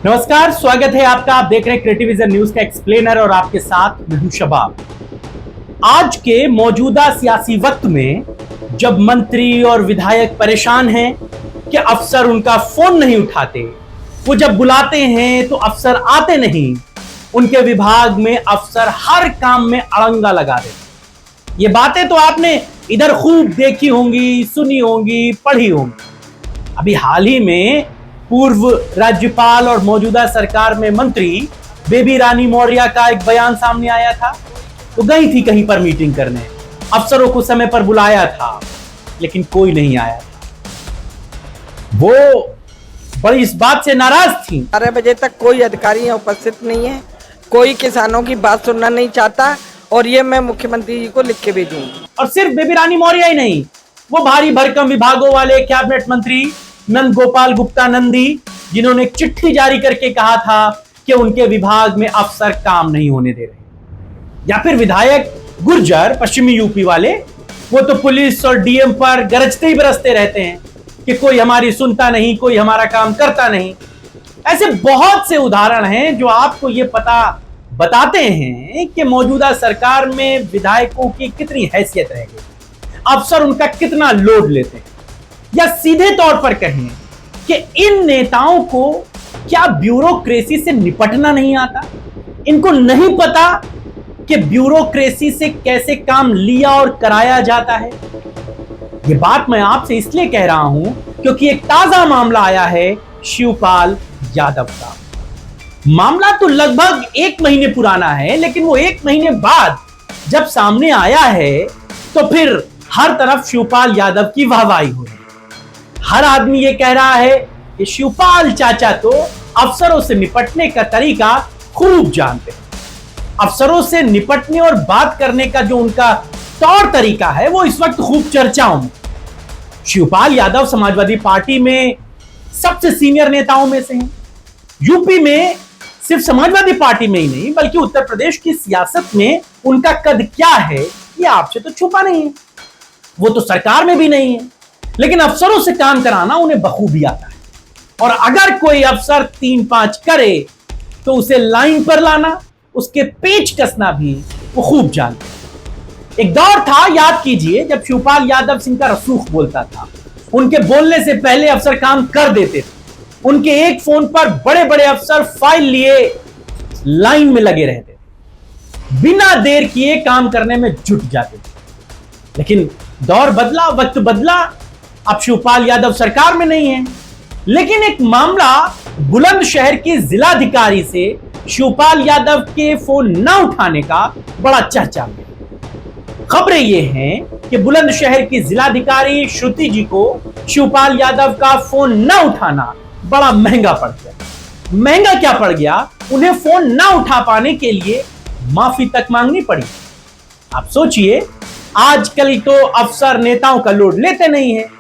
नमस्कार, स्वागत है आपका। आप देख रहे हैं क्रिएटिविजन न्यूज का एक्सप्लेनर और आपके साथ मैं हूं शबाब। आज के मौजूदा सियासी वक्त में जब मंत्री और विधायक परेशान हैं कि अफसर उनका फोन नहीं उठाते, वो जब बुलाते हैं तो अफसर आते नहीं, उनके विभाग में अफसर हर काम में अड़ंगा लगा देते। ये बातें तो आपने इधर खूब देखी होंगी, सुनी होंगी, पढ़ी होंगी। अभी हाल ही में पूर्व राज्यपाल और मौजूदा सरकार में मंत्री बेबी रानी मौर्य का एक बयान सामने आया था। तो गई थी कहीं पर मीटिंग करने, अफसरों को समय पर बुलाया था, लेकिन कोई नहीं आया था। वो बड़ी इस बात से नाराज थी। 12 बजे तक कोई अधिकारी उपस्थित नहीं है, कोई किसानों की बात सुनना नहीं चाहता और ये मैं मुख्यमंत्री जी को लिख के भेजूंगी। और सिर्फ बेबी रानी मौर्य ही नहीं, वो भारी भरकम विभागों वाले कैबिनेट मंत्री नंद गोपाल गुप्ता नंदी, जिन्होंने एक चिट्ठी जारी करके कहा था कि उनके विभाग में अफसर काम नहीं होने दे रहे। या फिर विधायक गुर्जर पश्चिमी यूपी वाले, वो तो पुलिस और डीएम पर गरजते ही बरसते रहते हैं कि कोई हमारी सुनता नहीं, कोई हमारा काम करता नहीं। ऐसे बहुत से उदाहरण हैं जो आपको ये पता बताते हैं कि मौजूदा सरकार में विधायकों की कितनी हैसियत रह गई, अफसर उनका कितना लोड लेते हैं। या सीधे तौर पर कहें कि इन नेताओं को क्या ब्यूरोक्रेसी से निपटना नहीं आता? इनको नहीं पता कि ब्यूरोक्रेसी से कैसे काम लिया और कराया जाता है? यह बात मैं आपसे इसलिए कह रहा हूं क्योंकि एक ताजा मामला आया है शिवपाल यादव का। मामला तो लगभग 1 महीने पुराना है, लेकिन वो 1 महीने बाद जब सामने आया है तो फिर हर तरफ शिवपाल यादव की वाहवाही हो रही है। हर आदमी ये कह रहा है कि शिवपाल चाचा तो अफसरों से निपटने का तरीका खूब जानते हैं। अफसरों से निपटने और बात करने का जो उनका तौर तरीका है वो इस वक्त खूब चर्चाओं में। शिवपाल यादव समाजवादी पार्टी में सबसे सीनियर नेताओं में से हैं। यूपी में सिर्फ समाजवादी पार्टी में ही नहीं बल्कि उत्तर प्रदेश की सियासत में उनका कद क्या है ये आपसे तो छुपा नहीं है। वो तो सरकार में भी नहीं है, लेकिन अफसरों से काम कराना उन्हें बखूबी आता है। और अगर कोई अफसर 3-5 करे तो उसे लाइन पर लाना, उसके पेच कसना भी वो खूब जानते हैं। एक दौर था, याद कीजिए, जब शिवपाल यादव सिंह का रसूख बोलता था। उनके बोलने से पहले अफसर काम कर देते थे। उनके एक फोन पर बड़े बड़े अफसर फाइल लिए लाइन में लगे रहते थे, बिना देर किए काम करने में जुट जाते थे। लेकिन दौर बदला, वक्त बदला, अब शिवपाल यादव सरकार में नहीं है। लेकिन एक मामला बुलंदशहर के जिलाधिकारी से शिवपाल यादव के फोन न उठाने का बड़ा चर्चा में। खबरें ये हैं कि बुलंदशहर की जिलाधिकारी श्रुति जी को शिवपाल यादव का फोन न उठाना बड़ा महंगा पड़ गया। महंगा क्या पड़ गया, उन्हें फोन न उठा पाने के लिए माफी तक मांगनी पड़ी। आप सोचिए, आजकल तो अफसर नेताओं का लोड लेते नहीं है।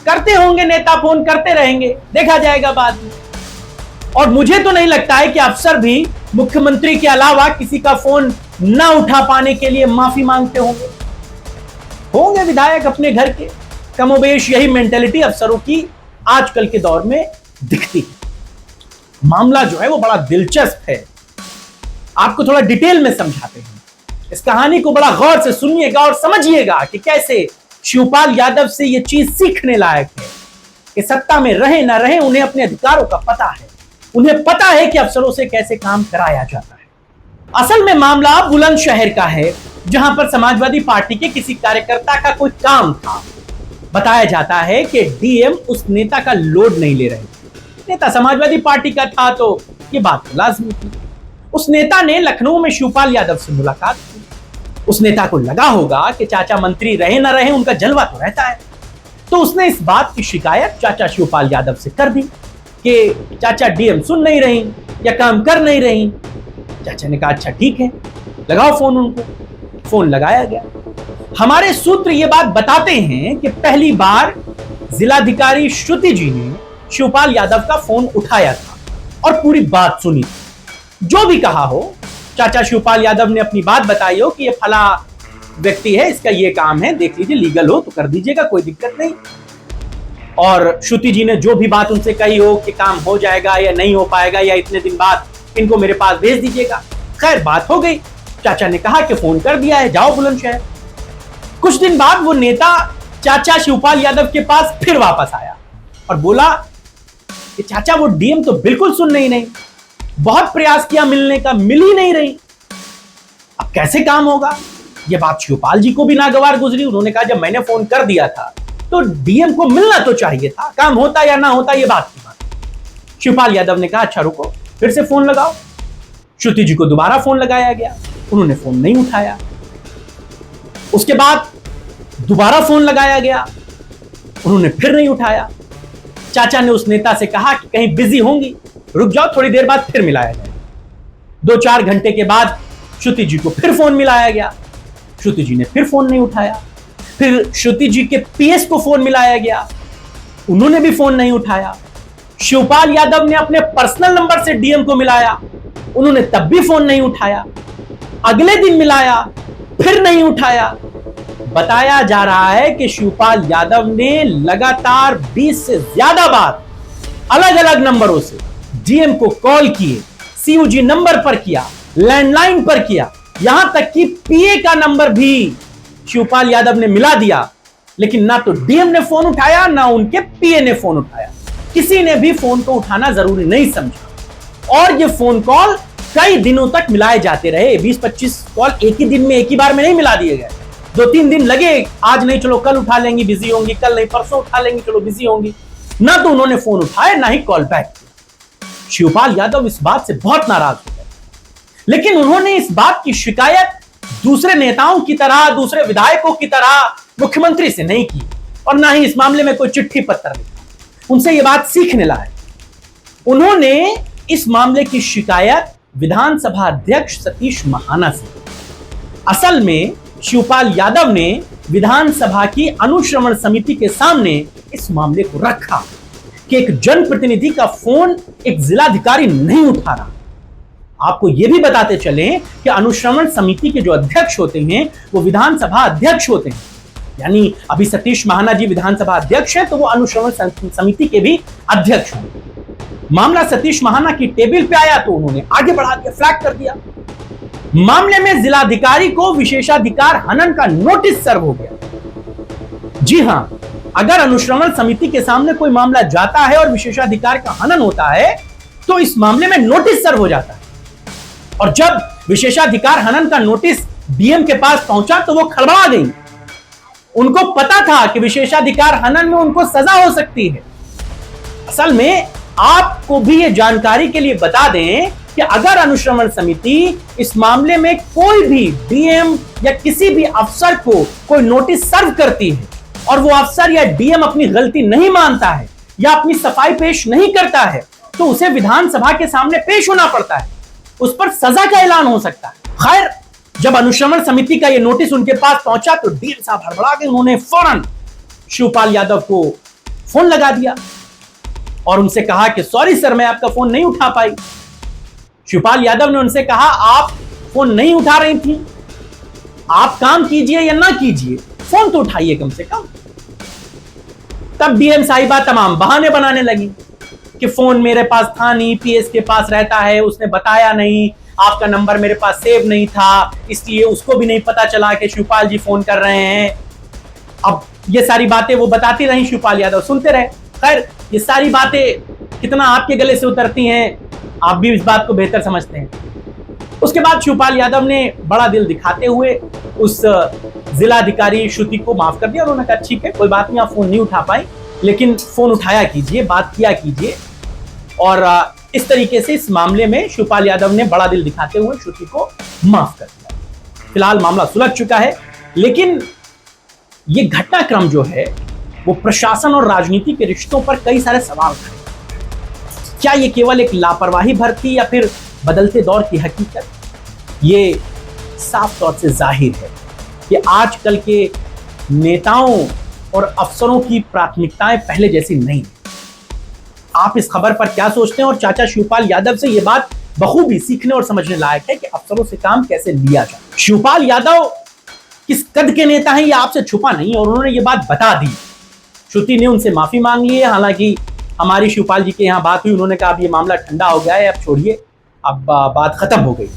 करते होंगे, नेता फोन करते रहेंगे, देखा जाएगा बाद में। और मुझे तो नहीं लगता है कि अफसर भी मुख्यमंत्री के अलावा किसी का फोन ना उठा पाने के लिए माफी मांगते होंगे विधायक अपने घर के। कमोबेश यही मेंटेलिटी अफसरों की आजकल के दौर में दिखती है। मामला जो है वो बड़ा दिलचस्प है। आपको थोड़ा डिटेल में समझाते हैं। इस कहानी को बड़ा गौर से सुनिएगा और समझिएगा कि कैसे शिवपाल यादव से यह चीज सीखने लायक है कि सत्ता में रहे ना रहे, उन्हें अपने अधिकारों का पता है। उन्हें पता है कि अफसरों से कैसे काम कराया जाता है। असल में मामला बुलंदशहर का है, जहां पर समाजवादी पार्टी के किसी कार्यकर्ता का कोई काम था। बताया जाता है कि डीएम उस नेता का लोड नहीं ले रहे थे। नेता समाजवादी पार्टी का था तो यह बात तो लाजमी थी। उस नेता ने लखनऊ में शिवपाल यादव से मुलाकात की। उस नेता को लगा होगा कि चाचा मंत्री रहे ना रहे, उनका जलवा तो रहता है। तो उसने इस बात की शिकायत चाचा शिवपाल यादव से कर दी कि चाचा डीएम सुन नहीं रही या काम कर नहीं रही। चाचा ने कहा अच्छा ठीक है, लगाओ फोन उनको। फोन लगाया गया। हमारे सूत्र ये बात बताते हैं कि पहली बार जिलाधिकारी श्रुति जी ने शिवपाल यादव का फोन उठाया था और पूरी बात सुनी। जो भी कहा हो, चाचा शिवपाल यादव ने अपनी बात बताई हो कि ये फला व्यक्ति है, इसका ये काम है, देख लीजिए, लीगल हो तो कर दीजिएगा, कोई दिक्कत नहीं। और श्रुति जी ने जो भी बात उनसे कही हो कि काम हो जाएगा या नहीं हो पाएगा या इतने दिन बाद इनको मेरे पास भेज दीजिएगा, खैर बात हो गई। चाचा ने कहा कि फोन कर दिया है, जाओ बुलंदशहर। कुछ दिन बाद वो नेता चाचा शिवपाल यादव के पास फिर वापस आया और बोला कि चाचा वो डीएम तो बिल्कुल सुन नहीं, बहुत प्रयास किया मिलने का, मिल ही नहीं रही, अब कैसे काम होगा। ये बात शिवपाल जी को भी नागवार गुजरी। उन्होंने कहा जब मैंने फोन कर दिया था तो डीएम को मिलना तो चाहिए था, काम होता या ना होता ये बात की बात। शिवपाल यादव ने कहा अच्छा रुको, फिर से फोन लगाओ। श्रुति जी को दोबारा फोन लगाया गया, उन्होंने फोन नहीं उठाया। उसके बाद दोबारा फोन लगाया गया, उन्होंने फिर नहीं उठाया। चाचा ने उस नेता से कहा कि कहीं बिजी होंगी, रुक जाओ थोड़ी देर बाद फिर मिलाया जाए। 2-4 घंटे के बाद श्रुति जी को फिर फोन मिलाया गया, श्रुति जी ने फिर फोन नहीं उठाया। फिर श्रुति जी के पीएस को फोन मिलाया गया, उन्होंने भी फोन नहीं उठाया। शिवपाल यादव ने अपने पर्सनल नंबर से डीएम को मिलाया, उन्होंने तब भी फोन नहीं उठाया। अगले दिन मिलाया, फिर नहीं उठाया। बताया जा रहा है कि शिवपाल यादव ने लगातार 20 से ज्यादा बार अलग अलग नंबरों से डीएम को कॉल किए, सीयूजी नंबर पर किया, लैंडलाइन पर किया, यहां तक कि पीए का नंबर भी शिवपाल यादव ने मिला दिया, लेकिन ना तो डीएम ने फोन उठाया ना उनके पीए ने फोन उठाया। किसी ने भी फोन को उठाना जरूरी नहीं समझा और ये फोन कॉल कई दिनों तक मिलाए जाते रहे। 20-25 कॉल एक ही दिन में, एक ही बार में नहीं मिला दिए गए। 2-3 दिन लगे, आज नहीं चलो कल उठा लेंगी, बिजी होंगी, कल नहीं परसों उठा लेंगी, चलो बिजी होंगी। ना तो उन्होंने फोन उठाया ना ही कॉल बैक किया। शिवपाल यादव इस बात से बहुत नाराज हो गए, लेकिन उन्होंने इस बात की शिकायत दूसरे नेताओं की तरह, दूसरे विधायकों की तरह मुख्यमंत्री से नहीं की और ना ही इस मामले में कोई चिट्ठी पत्र लिखा। उनसे यह बात सीखने लायक। उन्होंने इस मामले की शिकायत विधानसभा अध्यक्ष सतीश महाना से। असल में शिवपाल यादव ने विधानसभा की अनुश्रवण समिति के सामने इस मामले को रखा कि एक जनप्रतिनिधि का फोन एक जिलाधिकारी नहीं उठा रहा। आपको यह भी बताते चलें कि अनुश्रवण समिति के जो अध्यक्ष होते हैं वो विधानसभा अध्यक्ष होते हैं, यानी अभी सतीश महाना जी विधानसभा अध्यक्ष हैं तो वो अनुश्रवण समिति के भी अध्यक्ष होंगे। मामला सतीश महाना की टेबल पे आया तो उन्होंने आगे बढ़ा दिया, फ्लैग कर दिया। मामले में जिलाधिकारी को विशेषाधिकार हनन का नोटिस सर्व हो गया। जी हां, अगर अनुश्रवण समिति के सामने कोई मामला जाता है और विशेषाधिकार का हनन होता है तो इस मामले में नोटिस सर्व हो जाता है। और जब विशेषाधिकार हनन का नोटिस डीएम के पास पहुंचा तो वो खड़बड़ा गई। उनको पता था कि विशेषाधिकार हनन में उनको सजा हो सकती है। असल में आपको भी ये जानकारी के लिए बता दें कि अगर अनुश्रवण समिति इस मामले में कोई भी डीएम या किसी भी अफसर को कोई नोटिस सर्व करती है और वो अफसर या डीएम अपनी गलती नहीं मानता है या अपनी सफाई पेश नहीं करता है तो उसे विधानसभा के सामने पेश होना पड़ता है, उस पर सजा का ऐलान हो सकता है। खैर, जब अनुश्रवण समिति का यह नोटिस उनके पास पहुंचा तो डीएम साहब हड़बड़ा गए। उन्होंने फौरन शिवपाल यादव को फोन लगा दिया और उनसे कहा कि सॉरी सर, मैं आपका फोन नहीं उठा पाई। शिवपाल यादव ने उनसे कहा आप फोन नहीं उठा रही थी, आप काम कीजिए या ना कीजिए, फोन तो उठाइए कम से कम। तब डीएम साहिबा तमाम बहाने बनाने लगी कि फोन मेरे पास था नहीं, पीएस के पास रहता है, उसने बताया नहीं, आपका नंबर मेरे पास सेव नहीं था, इसलिए उसको भी नहीं पता चला कि शिवपाल जी फोन कर रहे हैं। अब ये सारी बातें वो बताती रही, शिवपाल यादव सुनते रहे। खैर, ये सारी बातें कितना आपके गले से उतरती हैं आप भी इस बात को बेहतर समझते हैं। उसके बाद शिवपाल यादव ने बड़ा दिल दिखाते हुए उस जिलाधिकारी श्रुति को माफ कर दिया। उन्होंने कहा ठीक है, कोई बात नहीं, आप फोन नहीं उठा पाए लेकिन फोन उठाया कीजिए, बात किया कीजिए। और इस तरीके से इस मामले में शिवपाल यादव ने बड़ा दिल दिखाते हुए श्रुति को माफ कर दिया। फिलहाल मामला सुलझ चुका है, लेकिन ये घटनाक्रम जो है वो प्रशासन और राजनीति के रिश्तों पर कई सारे सवाल खड़े। क्या ये केवल एक लापरवाही भर थी या फिर बदलते दौर की हकीकत? ये साफ तौर से जाहिर है कि आजकल के नेताओं और अफसरों की प्राथमिकताएं पहले जैसी नहीं है। आप इस खबर पर क्या सोचते हैं? और चाचा शिवपाल यादव से यह बात बखूबी सीखने और समझने लायक है कि अफसरों से काम कैसे लिया जाए। शिवपाल यादव किस कद के नेता हैं ये आपसे छुपा नहीं और उन्होंने ये बात बता दी। श्रुति ने उनसे माफी मांग ली है। हालांकि हमारी शिवपाल जी के यहाँ बात हुई, उन्होंने कहा अब ये मामला ठंडा हो गया है, अब छोड़िए, अब बात खत्म हो गई।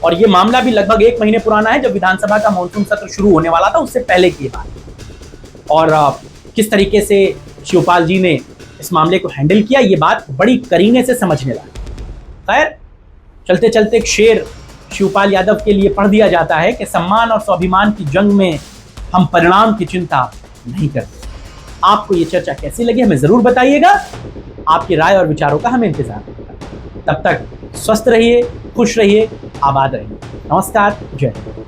और ये मामला भी लगभग 1 महीने पुराना है, जब विधानसभा का मानसून सत्र शुरू होने वाला था, उससे पहले की बात। और किस तरीके से शिवपाल जी ने इस मामले को हैंडल किया, ये बात बड़ी करीने से समझने लगा। खैर, चलते चलते एक शेर शिवपाल यादव के लिए पढ़ दिया जाता है कि सम्मान और स्वाभिमान की जंग में हम परिणाम की चिंता नहीं करते। आपको ये चर्चा कैसी लगी हमें जरूर बताइएगा। आपकी राय और विचारों का हमें इंतजार रहेगा। तब तक स्वस्थ रहिए, खुश रहिए, आबाद रहिए। नमस्कार, जय हिंद।